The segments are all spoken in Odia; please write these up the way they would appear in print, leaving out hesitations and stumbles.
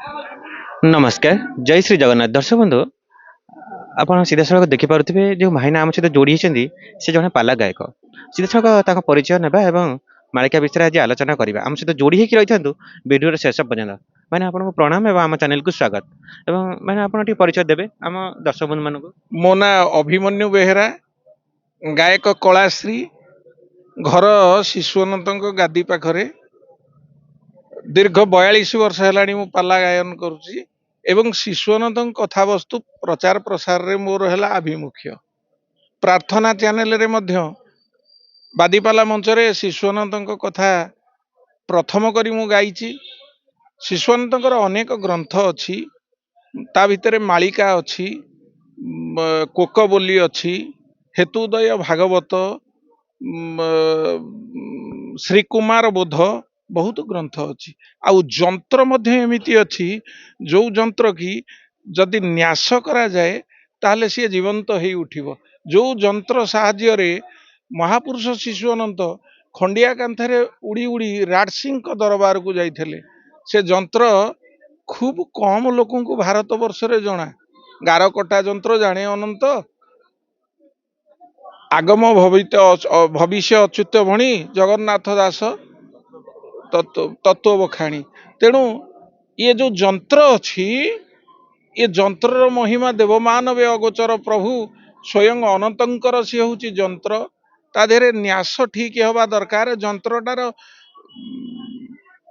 नमस्कार जय श्री जगन्नाथ दर्शक बंधु ଆପଣ ସିଧାସଳଖ ଦେଖିପାରୁଥିବେ ଯେଉଁ ଭାଇନା ଆମ ସହିତ ଯୋଡ଼ି ହେଇଛନ୍ତି ସେ ଜଣେ ପାଲା ଗାୟକ ସିଧାସଳଖ ତାଙ୍କ ପରିଚୟ ନେବା ଏବଂ ମାଳିକା ବିଷୟରେ ଆଜି ଆଲୋଚନା କରିବା ଆମ ସହିତ ଯୋଡ଼ି ହେଇକି ରହିଥାନ୍ତୁ ଭିଡ଼ିଓର ଶେଷ ପର୍ଯ୍ୟନ୍ତ ମାନେ ଆପଣଙ୍କୁ ପ୍ରଣାମ ଏବଂ ଆମ ଚ୍ୟାନେଲକୁ ସ୍ୱାଗତ ଏବଂ ମାନେ ଆପଣ ଟିକେ ପରିଚୟ ଦେବେ ଆମ ଦର୍ଶକ ବନ୍ଧୁମାନଙ୍କୁ। ମୋ ନାଁ ଅଭିମନ୍ୟୁ ବେହେରା, ଗାୟକ କଳାଶ୍ରୀ, ଘର ଶିଶୁ ଅନନ୍ତଙ୍କ ଗାଦି ପାଖରେ। ଦୀର୍ଘ 42 ବର୍ଷ ହେଲାଣି ମୁଁ ପାଲା ଗାୟନ କରୁଛି ଏବଂ ଶିଶୁ ଅନନ୍ତଙ୍କ କଥାବସ୍ତୁ ପ୍ରଚାର ପ୍ରସାରରେ ମୋର ହେଲା ଆଭିମୁଖ୍ୟ। ପ୍ରାର୍ଥନା ଚ୍ୟାନେଲରେ ମଧ୍ୟ ବାଦିପାଲା ମଞ୍ଚରେ ଶିଶୁ ଅନନ୍ତଙ୍କ କଥା ପ୍ରଥମ କରି ମୁଁ ଗାଇଛି। ଶିଶୁ ଅନନ୍ତଙ୍କର ଅନେକ ଗ୍ରନ୍ଥ ଅଛି, ତା ଭିତରେ ମାଳିକା ଅଛି, କୋକ ବୋଲି ଅଛି, ହେତୁଦୟ ଭାଗବତ, ଶ୍ରୀକୁମାର ବୋଧ, ବହୁତ ଗ୍ରନ୍ଥ ଅଛି। ଆଉ ଯନ୍ତ୍ର ମଧ୍ୟ ଏମିତି ଅଛି ଯୋଉ ଯନ୍ତ୍ର କି ଯଦି ନ୍ୟାସ କରାଯାଏ ତାହେଲେ ସିଏ ଜୀବନ୍ତ ହେଇ ଉଠିବ। ଯୋଉ ଯନ୍ତ୍ର ସାହାଯ୍ୟରେ ମହାପୁରୁଷ ଶିଶୁ ଅନନ୍ତ ଖଣ୍ଡିଆ କାନ୍ଥରେ ଉଡ଼ି ଉଡ଼ି ରାଜସିଂଙ୍କ ଦରବାରକୁ ଯାଇଥିଲେ, ସେ ଯନ୍ତ୍ର ଖୁବ କମ ଲୋକଙ୍କୁ ଭାରତ ବର୍ଷରେ ଜଣା। ଗାରକଟା ଯନ୍ତ୍ର ଜାଣେ ଅନନ୍ତ, ଆଗମ ଭବିଷ୍ୟ ଅଚ୍ୟୁତ ଭଣି ଜଗନ୍ନାଥ ଦାସ ତତ୍ଵ ବଖାଣି। ତେଣୁ ଇଏ ଯୋଉ ଯନ୍ତ୍ର ଅଛି, ଏ ଯନ୍ତ୍ରର ମହିମା ଦେବମାନବେ ଅଗୋଚର। ପ୍ରଭୁ ସ୍ୱୟଂ ଅନନ୍ତଙ୍କର ସିଏ ହଉଛି ଯନ୍ତ୍ର। ତା ଦେହରେ ନ୍ୟାସ ଠିକ ହେବା ଦରକାର, ଯନ୍ତ୍ରଟାର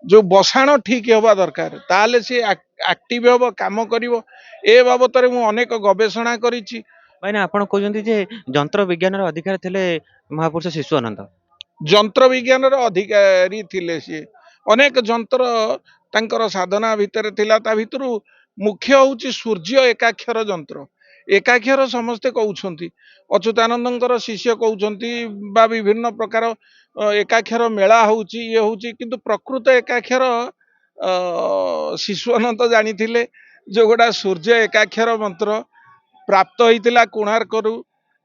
ଯୋଉ ବସାଣ ଠିକ ହେବା ଦରକାର, ତାହେଲେ ସିଏ ଆକ୍ଟିଭ ହବ, କାମ କରିବ। ଏ ବାବଦରେ ମୁଁ ଅନେକ ଗବେଷଣା କରିଛି। ଭାଇନା ଆପଣ କହୁଛନ୍ତି ଯେ ଯନ୍ତ୍ର ବିଜ୍ଞାନର ଅଧିକାର ଥିଲେ ମହାପୁରୁଷ ଶିଶୁ ଅନନ୍ତ। ଯନ୍ତ୍ର ବିଜ୍ଞାନର ଅଧିକାରୀ ଥିଲେ ସିଏ। ଅନେକ ଯନ୍ତ୍ର ତାଙ୍କର ସାଧନା ଭିତରେ ଥିଲା। ତା ଭିତରୁ ମୁଖ୍ୟ ହଉଛି ସୂର୍ଯ୍ୟ ଏକାକ୍ଷର ଯନ୍ତ୍ର। ଏକାକ୍ଷର ସମସ୍ତେ କହୁଛନ୍ତି, ଅଚ୍ୟୁତାନନ୍ଦଙ୍କର ଶିଷ୍ୟ କହୁଛନ୍ତି, ବା ବିଭିନ୍ନ ପ୍ରକାର ଏକାକ୍ଷର ମେଳା ହଉଛି, ଇଏ ହଉଛି, କିନ୍ତୁ ପ୍ରକୃତ ଏକାକ୍ଷର ଶିଶୁ ଅନନ୍ତ ଜାଣିଥିଲେ। ଯୋଉଗୁଡା ସୂର୍ଯ୍ୟ ଏକାକ୍ଷର ମନ୍ତ୍ର ପ୍ରାପ୍ତ ହେଇଥିଲା କୋଣାର୍କରୁ।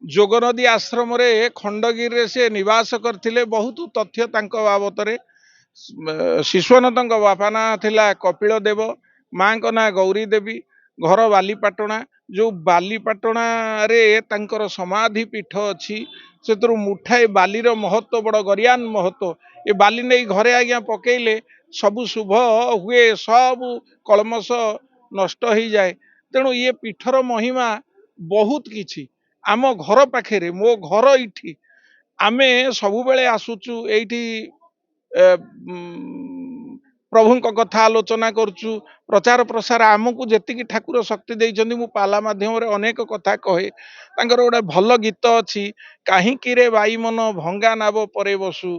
ଯୋଗନଦୀ ଆଶ୍ରମରେ ଖଣ୍ଡଗିରିରେ ସେ ନିବାସ କରିଥିଲେ। ବହୁତ ତଥ୍ୟ ତାଙ୍କ ବାବଦରେ। ଶିଶୁ ଅନନ୍ତଙ୍କ ବାପା ନାଁ ଥିଲା କପିଳ ଦେବ, ମାଙ୍କ ନାଁ ଗୌରୀ ଦେବୀ, ଘର ବାଲିପାଟଣା। ଯୋଉ ବାଲିପାଟଣାରେ ତାଙ୍କର ସମାଧି ପୀଠ ଅଛି, ସେଥିରୁ ମୁଠାଏ ବାଲିର ମହତ୍ଵ ବଡ ଗରିୟାନ ମହତ୍ଵ। ଏ ବାଲି ନେଇ ଘରେ ଆଜ୍ଞା ପକେଇଲେ ସବୁ ଶୁଭ ହୁଏ, ସବୁ କଳମସ ନଷ୍ଟ ହେଇଯାଏ। ତେଣୁ ଇଏ ପୀଠର ମହିମା ବହୁତ କିଛି। ଆମ ଘର ପାଖରେ, ମୋ ଘର ଏଇଠି, ଆମେ ସବୁବେଳେ ଆସୁଛୁ ଏଇଠି, ପ୍ରଭୁଙ୍କ କଥା ଆଲୋଚନା କରୁଛୁ, ପ୍ରଚାର ପ୍ରସାର। ଆମକୁ ଯେତିକି ଠାକୁର ଶକ୍ତି ଦେଇଛନ୍ତି, ମୁଁ ପାଲା ମାଧ୍ୟମରେ ଅନେକ କଥା କହେ। ତାଙ୍କର ଗୋଟେ ଭଲ ଗୀତ ଅଛି, କାହିଁକି ରେ ବାଇ ମନ ଭଙ୍ଗା ନାବ ପରେ ବସୁ,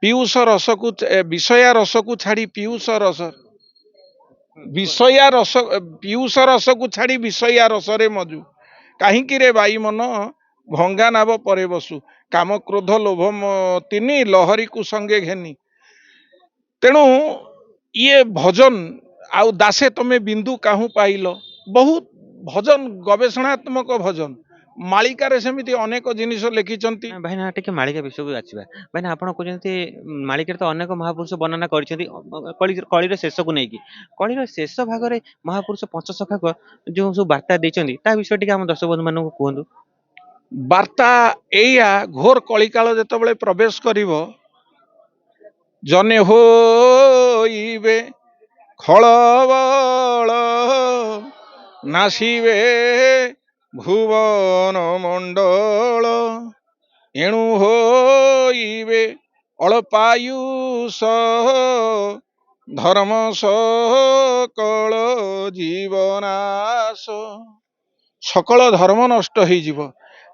ପିୟୁଷ ରସକୁ ବିଷୟା ରସକୁ ଛାଡି ପିୟୁଷ ରସ, ବିଷୟା ରସ, ପିୟୁଷ ରସକୁ ଛାଡି ବିଷୟା ରସରେ ମଜୁ, କାହିଁକି ରେ ବାଇ ମନ ଭଙ୍ଗା ନାବ ପରେ ବସୁ, କାମ କ୍ରୋଧ ଲୋଭ ତିନି ଲହରୀକୁ ସଙ୍ଗେ ଘେନି। ତେଣୁ ଇଏ ଭଜନ। ଆଉ ଦାସେ ତମେ ବିନ୍ଦୁ କାହୁଁ ପାଇଲ, ବହୁତ ଭଜନ, ଗବେଷଣାତ୍ମକ ଭଜନ। ମାଳିକାରେ ସେମିତି ଅନେକ ଜିନିଷ ଲେଖିଛନ୍ତି। ଭାଇନା ଟିକେ ମାଳିକା ବିଷୟକୁ ଆସିବା। ଭାଇନା ଆପଣ କହୁଛନ୍ତି ମାଳିକାରେ ତ ଅନେକ ମହାପୁରୁଷ ବର୍ଣ୍ଣନା କରିଛନ୍ତି କଳିର ଶେଷକୁ ନେଇକି। କଳିର ଶେଷ ଭାଗରେ ମହାପୁରୁଷ ପଞ୍ଚସଖାକ ଯୋଉ ସବୁ ବାର୍ତ୍ତା ଦେଇଛନ୍ତି ତା ବିଷୟରେ ଟିକେ ଆମ ଦର୍ଶକ ବନ୍ଧୁ ମାନଙ୍କୁ କୁହନ୍ତୁ। ବାର୍ତ୍ତା ଏଇଆ, ଘୋର କଳିକାଳ ଯେତେବେଳେ ପ୍ରବେଶ କରିବ, ଜନେ ହୋଇବେ ଖଳବଳ, ନାସିବେ ଭୁବନ ମଣ୍ଡଳ, ଏଣୁ ହୋଇବେ ଅଳପାୟୁଷ, ଧର୍ମ ସକଳ ଜୀବନାଶ। ସକଳ ଧର୍ମ ନଷ୍ଟ ହେଇଯିବ,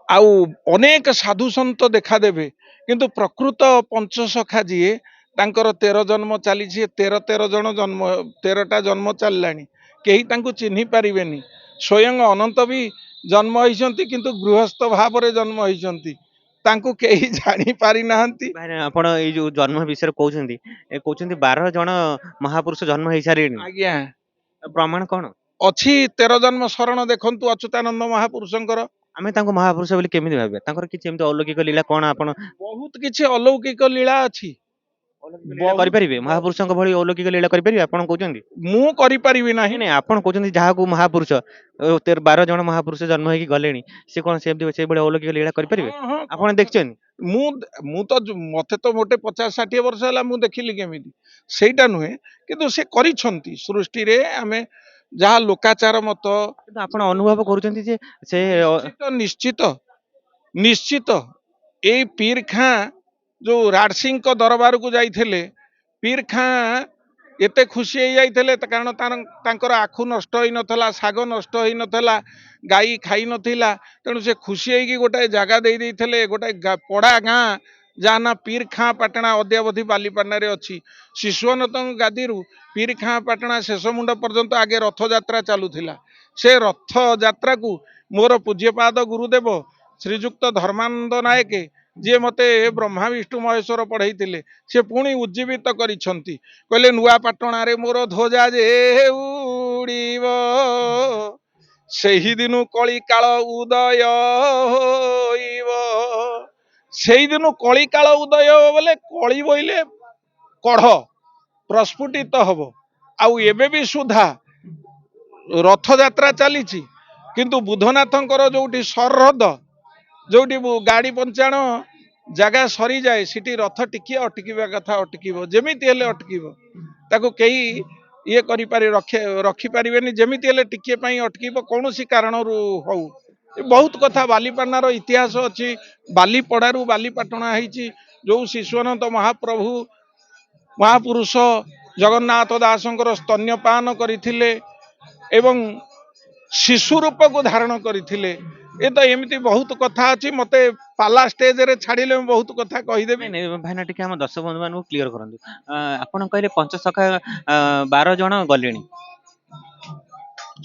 ଆଉ ଅନେକ ସାଧୁ ସନ୍ତ ଦେଖାଦେବେ। କିନ୍ତୁ ପ୍ରକୃତ ପଞ୍ଚସଖା ଯିଏ, ତାଙ୍କର 13 ଜନ୍ମ ଚାଲିଛି। 13 ଜଣ ଜନ୍ମ, 13ଟା ଜନ୍ମ ଚାଲିଲାଣି, କେହି ତାଙ୍କୁ ଚିହ୍ନି ପାରିବେନି। ସ୍ୱୟଂ ଅନନ୍ତ ବି ଜନ୍ମ ହେଇଛନ୍ତି, କିନ୍ତୁ ଗୃହସ୍ଥ ଭାବରେ ଜନ୍ମ ହେଇଛନ୍ତି, ତାଙ୍କୁ କେହି ଜାଣି ପାରିନାହାନ୍ତି। ଭାଇନା ଆପଣ ଏଇ ଯୋଉ ଜନ୍ମ ବିଷୟରେ କହୁଛନ୍ତି, କହୁଛନ୍ତି 12 ଜଣ ମହାପୁରୁଷ ଜନ୍ମ ହେଇସାରିଲେଣି, ଆଜ୍ଞା, ପ୍ରମାଣ କଣ? ଅଛି 13 ଜନ୍ମ ଶରଣ। ଦେଖନ୍ତୁ ଅଚ୍ୟୁତାନନ୍ଦ ମହାପୁରୁଷଙ୍କର। ଆମେ ତାଙ୍କୁ ମହାପୁରୁଷ ବୋଲି କେମିତି ଭାବିବା? ତାଙ୍କର କିଛି ଏମିତି ଅଲୌକିକ ଲୀଳା କଣ ଆପଣ? ବହୁତ କିଛି ଅଲୌକିକ ଲୀଳା ଅଛି। अलौकिक लीला ବହୁତ କରିପାରିବେ ମହାପୁରୁଷଙ୍କ ଭଳି अलौकिक लीला କରିପାରିବେ ଆପଣ କହୁଛନ୍ତି? ମୁଁ କରିପାରିବି ନାଇଁ ନାହିଁ। ନାଇଁ ଆପଣ କହୁଛନ୍ତି ଯାହାକୁ ମହାପୁରୁଷ 12 ଜଣ ମହାପୁରୁଷ ଜନ୍ମ ହେଇକି ଗଲେଣି ସେ କଣ ସେମିତି ସେଇଭଳି अलौकिक लीला କରିପାରିବେ? ହଁ ହଁ ଆପଣ ଦେଖିଛନ୍ତି? ମୁଁ ମୁଁ ତ ମତେ ତ ମୋଟେ 50-60 ବର୍ଷ ହେଲା ମୁଁ ଦେଖିଲି କେମିତି ସେଇଟା ନୁହେଁ କିନ୍ତୁ ସେ କରିଛନ୍ତି ସୃଷ୍ଟିରେ ଆମେ ଯାହା ଲୋକାଚାର ମତ କିନ୍ତୁ ଆପଣ ଅନୁଭବ କରୁଛନ୍ତି ଯେ ସେ ନିଶ୍ଚିତ ନିଶ୍ଚିତ ନିଶ୍ଚିତ ଏଇ ପୀର ଖାଁ ଯୋଉ ରାଡସିଂଙ୍କ ଦରବାରକୁ ଯାଇଥିଲେ ପୀର ଖାଁ ଏତେ ଖୁସି ହେଇଯାଇଥିଲେ କାରଣ ତାଙ୍କର ଆଖୁ ନଷ୍ଟ ହେଇନଥିଲା, ଶାଗ ନଷ୍ଟ ହେଇନଥିଲା, ଗାଈ ଖାଇ ନଥିଲା, ତେଣୁ ସେ ଖୁସି ହେଇକି ଗୋଟାଏ ଜାଗା ଦେଇଥିଲେ ଗୋଟାଏ ପଡା ଗାଁ ଯାହା ନା ପୀର ଖାଁ ପାଟଣା ଅଦ୍ୟାବଧି ବାଲିପାଟଣାରେ ଅଛି। ଶିଶୁଅନନ୍ତଙ୍କ ଗାଦିରୁ ପୀର ଖାଁ ପାଟଣା ଶେଷ ମୁଣ୍ଡ ପର୍ଯ୍ୟନ୍ତ ଆଗେ ରଥଯାତ୍ରା ଚାଲୁଥିଲା। ସେ ରଥଯାତ୍ରାକୁ ମୋର ପୂଜ୍ୟପାଦ ଗୁରୁଦେବ ଶ୍ରୀଯୁକ୍ତ ଧର୍ମାନନ୍ଦ ନାୟକ ଯିଏ ମତେ ବ୍ରହ୍ମା ବିଷ୍ଣୁ ମହେଶ୍ୱର ପଢେଇଥିଲେ ସେ ପୁଣି ଉଜ୍ଜୀବିତ କରିଛନ୍ତି। କହିଲେ ନୂଆ ପାଟଣାରେ ମୋର ଧ୍ୱଜା ଯେ ଉଡ଼ିବ ସେହି ଦିନୁ କଳି କାଳ ଉଦୟ ହୋଇବ। ସେଇଦିନୁ କଳି କାଳ ଉଦୟ ବୋଲେ କଳି ବୋଇଲେ କଢ ପ୍ରସ୍ଫୁଟିତ ହବ। ଆଉ ଏବେ ବି ସୁଦ୍ଧା ରଥଯାତ୍ରା ଚାଲିଛି କିନ୍ତୁ ବୁଧନାଥଙ୍କର ଯୋଉଠି ସରହଦ ଯୋଉଠି ଗାଡି ପଞ୍ଚାଣ ଜାଗା ସରିଯାଏ ସେଠି ରଥ ଟିକିଏ ଅଟକିବା କଥା ଅଟକିବ, ଯେମିତି ହେଲେ ଅଟକିବ, ତାକୁ କେହି ଇଏ ରଖିପାରିବେନି, ଯେମିତି ହେଲେ ଟିକିଏ ପାଇଁ ଅଟକିବ କୌଣସି କାରଣରୁ ହଉ। ବହୁତ କଥା ବାଲିପାଟଣାର ଇତିହାସ ଅଛି। ବାଲିପଡାରୁ ବାଲିପାଟଣା ହେଇଛି ଯୋଉ ଶିଶୁଅନନ୍ତ ମହାପୁରୁଷ ଜଗନ୍ନାଥ ଦାସଙ୍କର ସ୍ତନ୍ୟପାନ କରିଥିଲେ ଏବଂ ଶିଶୁ ରୂପକୁ ଧାରଣ କରିଥିଲେ। ଏ ତ ଏମିତି ବହୁତ କଥା ଅଛି, ମତେ ପାଲା ଷ୍ଟେଜରେ ଛାଡିଲେ ମୁଁ ବହୁତ କଥା କହିଦେବି। ନାଇଁ ନାଇଁ ଭାଇନା ଟିକେ ଆମ ଦର୍ଶକ ବନ୍ଧୁ ମାନଙ୍କୁ କ୍ଲିୟର କରନ୍ତୁ। ଆପଣ କହିଲେ ପଞ୍ଚସଖା 12 ଜଣ ଗଲେଣି।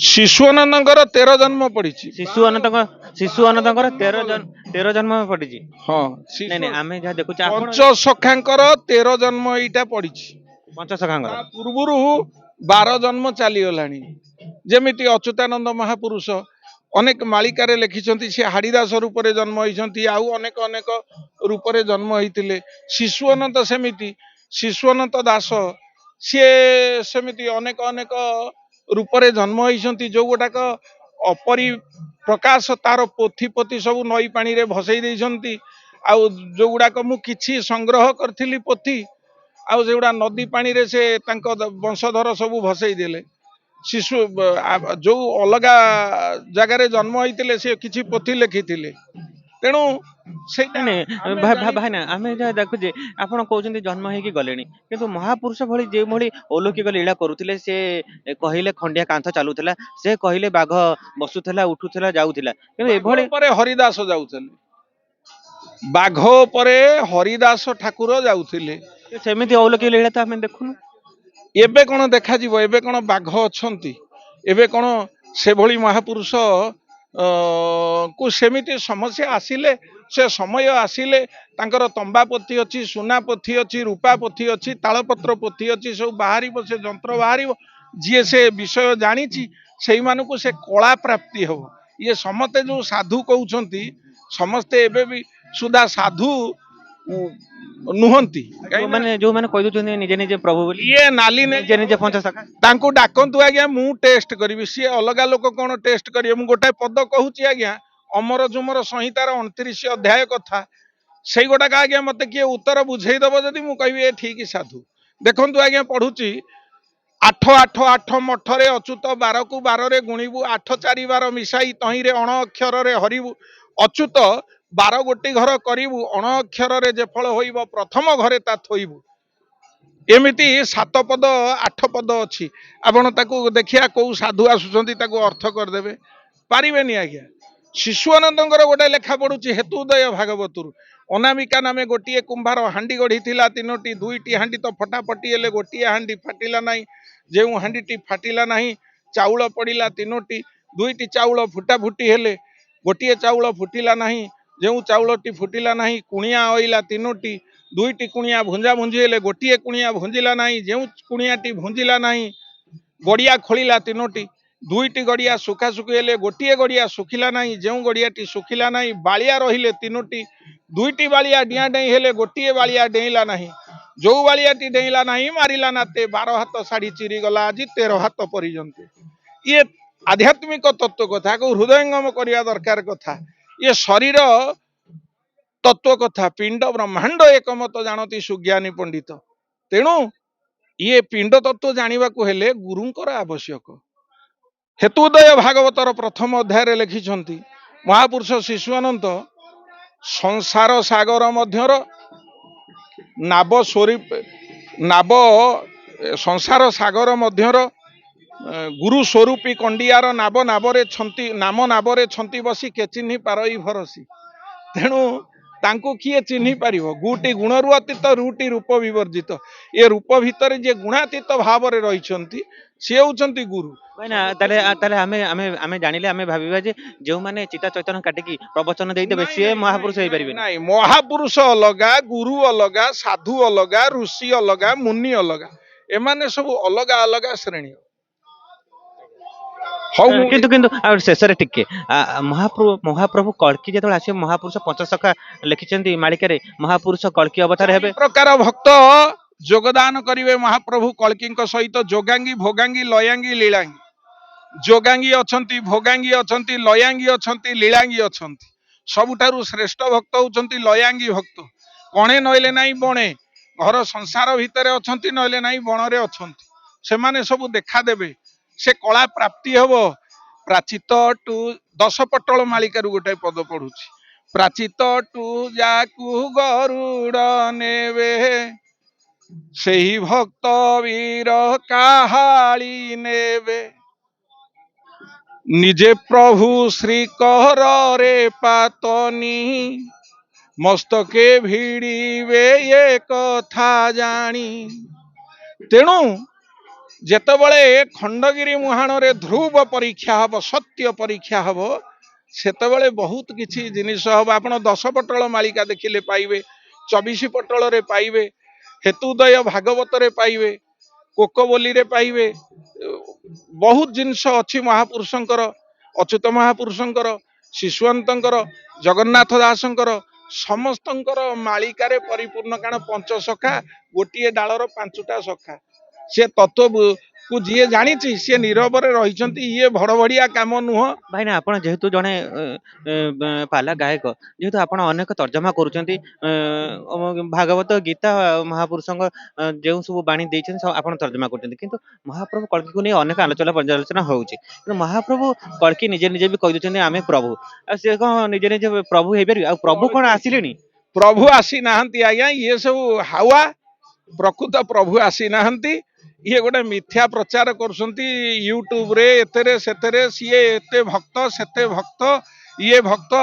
ଶିଶୁଅନନ୍ତଙ୍କର 13 ଜନ୍ମ ପଡିଛି। ଶିଶୁ ଅନନ୍ତଙ୍କର 13 ଜନ୍ମ ପଡିଛି। ହଁ ନାଇଁ ନାଇଁ ଆମେ ଯାହା ଦେଖୁଛୁ ଆପଣ ପଞ୍ଚସଖାଙ୍କର 13 ଜନ୍ମ ଏଇଟା ପଡିଛି। ପଞ୍ଚସଖାଙ୍କର ତା ପୂର୍ବରୁ 12 ଜନ୍ମ ଚାଲିଗଲାଣି। ଯେମିତି ଅଚ୍ୟୁତାନନ୍ଦ ମହାପୁରୁଷ ଅନେକ ମାଳିକାରେ ଲେଖିଛନ୍ତି ସେ ହାଡିଦାସ ରୂପରେ ଜନ୍ମ ହେଇଛନ୍ତି, ଆଉ ଅନେକ ଅନେକ ରୂପରେ ଜନ୍ମ ହେଇଥିଲେ। ଶିଶୁଅନନ୍ତ ସେମିତି, ଶିଶୁଅନନ୍ତ ଦାସ ସିଏ ସେମିତି ଅନେକ ଅନେକ ରୂପରେ ଜନ୍ମ ହେଇଛନ୍ତି, ଯୋଉ ଗୁଡାକ ଅପରିପ୍ରକାଶ ତାର ପୋଥି ସବୁ ନଈ ପାଣିରେ ଭସେଇ ଦେଇଛନ୍ତି। ଆଉ ଯୋଉଗୁଡାକ ମୁଁ କିଛି ସଂଗ୍ରହ କରିଥିଲି ପୋଥି, ଆଉ ସେଗୁଡା ନଦୀ ପାଣିରେ ସେ ତାଙ୍କ ବଂଶଧର ସବୁ ଭସେଇ ଦେଲେ। ଶିଶୁ ଯୋଉ ଅଲଗା ଜାଗାରେ ଜନ୍ମ ହେଇଥିଲେ ସେ କିଛି ପୋଥି ଲେଖିଥିଲେ, ତେଣୁ ସେଇଟା ନାଇଁ ଆମେ ନାଇଁ ଜାଣିଛୁ। ଭାଇନା ଆମେ ଯାହା ଦେଖୁଛେ ଆପଣ କହୁଛନ୍ତି ଜନ୍ମ ହେଇକି ଗଲେଣି, କିନ୍ତୁ ମହାପୁରୁଷ ଭଳି ଯେଉଁଭଳି अलौकिक ଲୀଳା କରୁଥିଲେ, ସେ କହିଲେ ଖଣ୍ଡିଆ କାନ୍ଥ ଚାଲୁଥିଲା, ସେ କହିଲେ ବାଘ ବସୁଥିଲା ଉଠୁଥିଲା ଯାଉଥିଲା, କିନ୍ତୁ ବାଘ ଏଭଳି ଉପରେ ହରିଦାସ ଯାଉଥିଲେ, ବାଘ ଉପରେ ହରିଦାସ ଠାକୁର ଯାଉଥିଲେ। ସେମିତି अलौकिक ଲୀଳା ତ ଆମେ ଦେଖୁନୁ। ଏବେ କଣ ଦେଖାଯିବ? ଏବେ କଣ ବାଘ ଅଛନ୍ତି? ଏବେ କଣ ସେଭଳି ମହାପୁରୁଷ କୁ ସେମିତି ସମସ୍ୟା ଆସିଲେ, ସେ ସମୟ ଆସିଲେ ତାଙ୍କର ତମ୍ବା ପୋଥି ଅଛି, ସୁନା ପୋଥି ଅଛି, ରୂପା ପୋଥି ଅଛି, ତାଳପତ୍ର ପୋଥି ଅଛି, ସବୁ ବାହାରିବ, ସେ ଯନ୍ତ୍ର ବାହାରିବ। ଯିଏ ସେ ବିଷୟ ଜାଣିଛି ସେଇମାନଙ୍କୁ ସେ କଳା ପ୍ରାପ୍ତି ହବ। ଇଏ ସମସ୍ତେ ଯୋଉ ସାଧୁ କହୁଛନ୍ତି ସମସ୍ତେ ଏବେ ବି ସୁଦ୍ଧା ସାଧୁ ନୁହନ୍ତି। କାହିଁକି ନା ଯୋଉମାନେ କହିଦଉଛନ୍ତି ନିଜେ ନିଜେ ପ୍ରଭୁ ବୋଲି, ଇଏ ନାଲି ନିଜେ ନିଜେ ପଞ୍ଚସଖା। ତାଙ୍କୁ ଡାକନ୍ତୁ ଆଜ୍ଞା, ମୁଁ ଟେଷ୍ଟ କରିବି, ସିଏ ଅଲଗା ଲୋକ କଣ ଟେଷ୍ଟ କରିବେ। ମୁଁ ଗୋଟାଏ ପଦ କହୁଛି ଆଜ୍ଞା, ଅମର ଜୁମର ସଂହିତାର 29 ଅଧ୍ୟାୟ କଥା, ସେଇଗୁଡାକ ଆଜ୍ଞା ମତେ କିଏ ଉତ୍ତର ବୁଝେଇଦବ ଯଦି ମୁଁ କହିବି ଏ ଠିକ ସାଧୁ। ଦେଖନ୍ତୁ ଆଜ୍ଞା, ପଢୁଛି 8 8 8 ମଠରେ ଅଚ୍ୟୁତ 12କୁ 12ରେ ଗୁଣିବୁ, 8 4 ବାର ମିଶାଇ ତହିଁରେ ଅଣ ଅକ୍ଷରରେ ହରିବୁ, ଅଚ୍ୟୁତ 12 ଗୋଟି ଘର କରିବୁ, ଅଣ ଅକ୍ଷରରେ ଯେ ଫଳ ହୋଇବ ପ୍ରଥମ ଘରେ ତା ଥୋଇବୁ। ଏମିତି 7 ପଦ 8 ପଦ ଅଛି। ଆପଣ ତାକୁ ଦେଖିବା କୋଉ ସାଧୁ ଆସୁଛନ୍ତି ତାକୁ ଅର୍ଥ କରିଦେବେ, ପାରିବେନି ଆଜ୍ଞା। ଶିଶୁଅନନ୍ତଙ୍କର ଗୋଟେ ଲେଖା ପଡୁଛି ହେତୁଦୟ ଭାଗବତରୁ, ଅନାମିକା ନାମେ ଗୋଟିଏ କୁମ୍ଭାର ହାଣ୍ଡି ଗଢିଥିଲା 3ଟି, 2ଟି ହାଣ୍ଡି ତ ଫଟାଫଟି ହେଲେ ଗୋଟିଏ ହାଣ୍ଡି ଫାଟିଲା ନାହିଁ। ଯେଉଁ ହାଣ୍ଡିଟି ଫାଟିଲା ନାହିଁ ଚାଉଳ ପଡିଲା 3ଟି, 2ଟି ଚାଉଳ ଫୁଟା ଫୁଟି ହେଲେ ଗୋଟିଏ ଚାଉଳ ଫୁଟିଲା ନାହିଁ। ଯେଉଁ ଚାଉଳଟି ଫୁଟିଲା ନାହିଁ କୁଣିଆ ଅଇଲା 3ଟି, 2ଟି କୁଣିଆ ଭୁଞ୍ଜା ଭୁଞ୍ଜି ହେଲେ ଗୋଟିଏ କୁଣିଆ ଭୁଞ୍ଜିଲା ନାହିଁ। ଯେଉଁ କୁଣିଆଟି ଭୁଞ୍ଜିଲା ନାହିଁ ଗଡିଆ ଖୋଳିଲା 3ଟି, 2ଟି ଗଡିଆ ଶୁଖା ଶୁଖି ହେଲେ ଗୋଟିଏ ଗଡିଆ ଶୁଖିଲା ନାହିଁ। ଯେଉଁ ଗଡିଆଟି ଶୁଖିଲା ନାହିଁ ବାଳିଆ ରହିଲେ 3ଟି, ଦୁଇଟି ବାଳିଆ ଡିଆଁ ଡେଇଁ ହେଲେ ଗୋଟିଏ ବାଳିଆ ଡେଇଁଲା ନାହିଁ। ଯୋଉ ବାଳିଆଟି ଡେଇଁଲା ନାହିଁ ମାରିଲା ନାତେ 12 ହାତ ଶାଢୀ ଚିରିଗଲା ଆଜି 13 ହାତ ପର୍ଯ୍ୟନ୍ତ। ଇଏ ଆଧ୍ୟାତ୍ମିକ ତତ୍ତ୍ୱ କଥା, ଆକୁ ହୃଦୟଙ୍ଗମ କରିବା ଦରକାର କଥା। ଇଏ ଶରୀର ତତ୍ତ୍ୱ କଥା। ପିଣ୍ଡ ବ୍ରହ୍ମାଣ୍ଡ ଏକମତ ଜାଣନ୍ତି ସୁଜ୍ଞାନୀ ପଣ୍ଡିତ। ତେଣୁ ଇଏ ପିଣ୍ଡ ତତ୍ତ୍ୱ ଜାଣିବାକୁ ହେଲେ ଗୁରୁଙ୍କର ଆବଶ୍ୟକ। ହେତୁଦୟ ଭାଗବତର ପ୍ରଥମ ଅଧ୍ୟାୟରେ ଲେଖିଛନ୍ତି ମହାପୁରୁଷ ଶିଶୁଅନନ୍ତ, ସଂସାର ସାଗର ମଧ୍ୟର ନାବ ସଂସାର ସାଗର ମଧ୍ୟର ଗୁରୁ ସ୍ୱରୂପୀ କଣ୍ଡିଆର ନାମ ନାବରେ ଛନ୍ତି ବସି କେଚିହ୍ନି ପାରଇ ଭରସି। ତେଣୁ ତାଙ୍କୁ କିଏ ଚିହ୍ନି ପାରିବ? ଗୁଟି ଗୁଣରୁ ଅତୀତ, ରୁଟି ରୂପ ବିବର୍ଜିତ। ଏ ରୂପ ଭିତରେ ଯିଏ ଗୁଣାତୀତ ଭାବରେ ରହିଛନ୍ତି ସିଏ ହଉଛନ୍ତି ଗୁରୁ। ଭାଇନା ତାହେଲେ ତାହେଲେ ଆମେ ଆମେ ଆମେ ଜାଣିଲେ ଆମେ ଭାବିବା ଯେ ଯେଉଁମାନେ ଚିତା ଚୈତନ୍ୟ କାଟିକି ପ୍ରବଚନ ଦେଇଦେବେ ସିଏ ମହାପୁରୁଷ ହେଇପାରିବେନି। ନାଇଁ, ମହାପୁରୁଷ ଅଲଗା, ଗୁରୁ ଅଲଗା, ସାଧୁ ଅଲଗା, ଋଷି ଅଲଗା, ମୁନି ଅଲଗା। ଏମାନେ ସବୁ ଅଲଗା ଅଲଗା ଶ୍ରେଣୀ। ହଉ ମୁଁ କିନ୍ତୁ କିନ୍ତୁ ଆଉ ଶେଷରେ ଟିକେ ମହାପ୍ରଭୁ କଳ୍କି ଯେତେବେଳେ ଆସିବେ, ମହାପୁରୁଷ ପଞ୍ଚସଖା ଲେଖିଛନ୍ତି ମାଳିକାରେ, ମହାପୁରୁଷ କଳ୍କି ଅବତାର ହେବେ। 4 ପ୍ରକାର ଭକ୍ତ ଯୋଗଦାନ କରିବେ ମହାପ୍ରଭୁ କଳ୍କିଙ୍କ ସହିତ। ଯୋଗାଙ୍ଗୀ, ଭୋଗାଙ୍ଗୀ, ଲୟାଙ୍ଗୀ, ଲୀଳାଙ୍ଗୀ। ଯୋଗାଙ୍ଗୀ ଅଛନ୍ତି, ଭୋଗାଙ୍ଗୀ ଅଛନ୍ତି, ଲୟାଙ୍ଗୀ ଅଛନ୍ତି, ଲୀଳାଙ୍ଗୀ ଅଛନ୍ତି। ସବୁଠାରୁ ଶ୍ରେଷ୍ଠ ଭକ୍ତ ହଉଛନ୍ତି ଲୟାଙ୍ଗୀ ଭକ୍ତ। କଣେ ନଇଲେ ନାହିଁ ବଣେ, ଘର ସଂସାର ଭିତରେ ଅଛନ୍ତି, ନଇଲେ ନାହିଁ ବଣରେ ଅଛନ୍ତି। ସେମାନେ ସବୁ ଦେଖାଦେବେ, ସେ କଳା ପ୍ରାପ୍ତି ହବ। ପ୍ରାଚିତ ଟୁ 10 ପଟଳ ମାଳିକାରୁ ଗୋଟେ ପଦ ପଢୁଛି। ପ୍ରାଚିତ ଟୁ ଯାକୁ ଗରୁଡ଼ ନେବେ, ସେହି ଭକ୍ତ ବୀର କାହାଳି ନେବେ। ନିଜେ ପ୍ରଭୁ ଶ୍ରୀ କରରେ ପାତନି, ମସ୍ତକେ ଭିଡ଼ିବେ ଏ କଥା ଜାଣି। ତେଣୁ ଯେତେବେଳେ ଖଣ୍ଡଗିରି ମୁହାଣରେ ଧ୍ରୁବ ପରୀକ୍ଷା ହବ, ସତ୍ୟ ପରୀକ୍ଷା ହବ, ସେତେବେଳେ ବହୁତ କିଛି ଜିନିଷ ହବ। ଆପଣ 10 ପଟଳ ମାଳିକା ଦେଖିଲେ ପାଇବେ, 24 ପଟଳରେ ପାଇବେ, ହେତୁଦୟ ଭାଗବତରେ ପାଇବେ, କୋକବୋଲିରେ ପାଇବେ। ବହୁତ ଜିନିଷ ଅଛି ମହାପୁରୁଷଙ୍କର, ଅଚ୍ୟୁତ ମହାପୁରୁଷଙ୍କର, ଶିଶୁଅନ୍ତଙ୍କର, ଜଗନ୍ନାଥ ଦାସଙ୍କର, ସମସ୍ତଙ୍କର ମାଳିକାରେ ପରିପୂର୍ଣ୍ଣ। କାରଣ ପଞ୍ଚସଖା, ଗୋଟିଏ ଡାଳର 5ଟା ସଖା। ସେ ତତ୍ତ୍ୱକୁ ଯିଏ ଜାଣିଛି ସିଏ ନୀରବରେ ରହିଛନ୍ତି। ଇଏ ଭଡଭଡିଆ କାମ ନୁହଁ। ଭାଇନା ଆପଣ ଯେହେତୁ ଜଣେ ପାଲା ଗାୟକ, ଯେହେତୁ ଆପଣ ଅନେକ ତର୍ଜମା କରୁଛନ୍ତି, ଭାଗବତ, ଗୀତା, ମହାପୁରୁଷଙ୍କ ଯେଉଁ ସବୁ ବାଣୀ ଦେଇଛନ୍ତି ସବୁ ଆପଣ ତର୍ଜମା କରୁଛନ୍ତି, କିନ୍ତୁ ମହାପ୍ରଭୁ କଳ୍କିକୁ ନେଇ ଅନେକ ଆଲୋଚନା ପର୍ଯ୍ୟାଲୋଚନା ହଉଛି। କିନ୍ତୁ ମହାପ୍ରଭୁ କଳ୍କି ନିଜେ ନିଜେ ବି କହିଦେଉଛନ୍ତି ଆମେ ପ୍ରଭୁ। ଆଉ ସେ କଣ ନିଜେ ନିଜେ ପ୍ରଭୁ ହେଇପାରିବେ? ଆଉ ପ୍ରଭୁ କଣ ଆସିଲେଣି? ପ୍ରଭୁ ଆସିନାହାନ୍ତି ଆଜ୍ଞା, ଇଏ ସବୁ ହାୱା। ପ୍ରକୃତ ପ୍ରଭୁ ଆସିନାହାନ୍ତି। ଇଏ ଗୋଟେ ମିଥ୍ୟା ପ୍ରଚାର କରୁଛନ୍ତି ୟୁଟ୍ୟୁବରେ, ଏତେରେ ସେତେରେ। ସିଏ ଏତେ ଭକ୍ତ, ସେତେ ଭକ୍ତ, ଇଏ ଭକ୍ତ।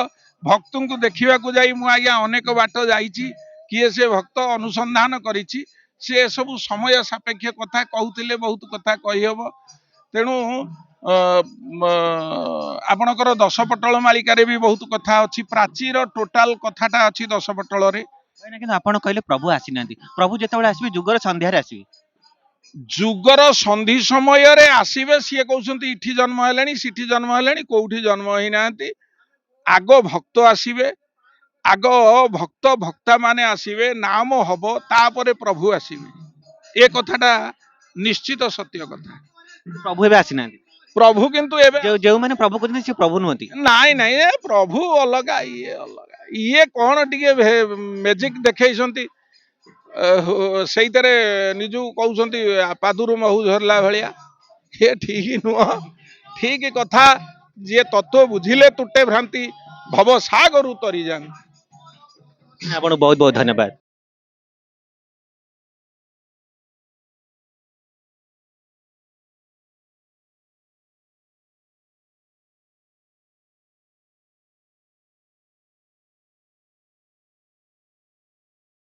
ଭକ୍ତଙ୍କୁ ଦେଖିବାକୁ ଯାଇ ମୁଁ ଆଜ୍ଞା ଅନେକ ବାଟ ଯାଇଛି। କିଏ ସେ ଭକ୍ତ ଅନୁସନ୍ଧାନ କରିଛି। ସେ ସବୁ ସମୟ ସାପେକ୍ଷ କଥା, କହୁଥିଲେ ବହୁତ କଥା କହିହବ। ତେଣୁ ଆପଣଙ୍କର 10 ପଟଳ ମାଳିକାରେ ବି ବହୁତ କଥା ଅଛି। ପ୍ରାଚୀର ଟୋଟାଲ କଥାଟା ଅଛି 10 ପଟଳରେ। ଭାଇନା କିନ୍ତୁ ଆପଣ କହିଲେ ପ୍ରଭୁ ଆସିନାହାନ୍ତି। ପ୍ରଭୁ ଯେତେବେଳେ ଆସିବେ ଯୁଗର ସନ୍ଧ୍ୟାରେ ଆସିବେ। ଯୁଗର ସନ୍ଧି ସମୟରେ ଆସିବେ। ସିଏ କହୁଛନ୍ତି ଇଠି ଜନ୍ମ ହେଲେଣି, ସିଠି ଜନ୍ମ ହେଲେଣି, କୋଉଠି ଜନ୍ମ ହେଇନାହାନ୍ତି। ଆଗ ଭକ୍ତ ଆସିବେ, ଆଗ ଭକ୍ତା ମାନେ ଆସିବେ, ନାମ ହବ, ତାପରେ ପ୍ରଭୁ ଆସିବେ। ଏ କଥାଟା ନିଶ୍ଚିତ ସତ୍ୟ କଥା। ପ୍ରଭୁ ଏବେ ଆସିନାହାନ୍ତି। ପ୍ରଭୁ କିନ୍ତୁ ଏବେ ଯେଉଁମାନେ ପ୍ରଭୁ କହୁଛନ୍ତି ସେ ପ୍ରଭୁ ନୁହନ୍ତି। ନାଇଁ ନାଇଁ, ଏ ପ୍ରଭୁ ଅଲଗା, ଇଏ ଅଲଗା। ଇଏ କଣ ଟିକେ ମେଜିକ ଦେଖେଇଛନ୍ତି, ସେଇଥିରେ ନିଜକୁ କହୁଛନ୍ତି ପାଦୁରୁ ମହୁ ଝରିଲା ଭଳିଆ। ଏ ଠିକ ନୁହଁ। ଠିକ କଥା, ଯିଏ ତତ୍ତ୍ୱ ବୁଝିଲେ ତୁଟେ ଭ୍ରାନ୍ତି, ଭବ ସାଗରୁ ତରି ଯାଆନ୍ତି। ଆପଣଙ୍କୁ ବହୁତ ବହୁତ ଧନ୍ୟବାଦ।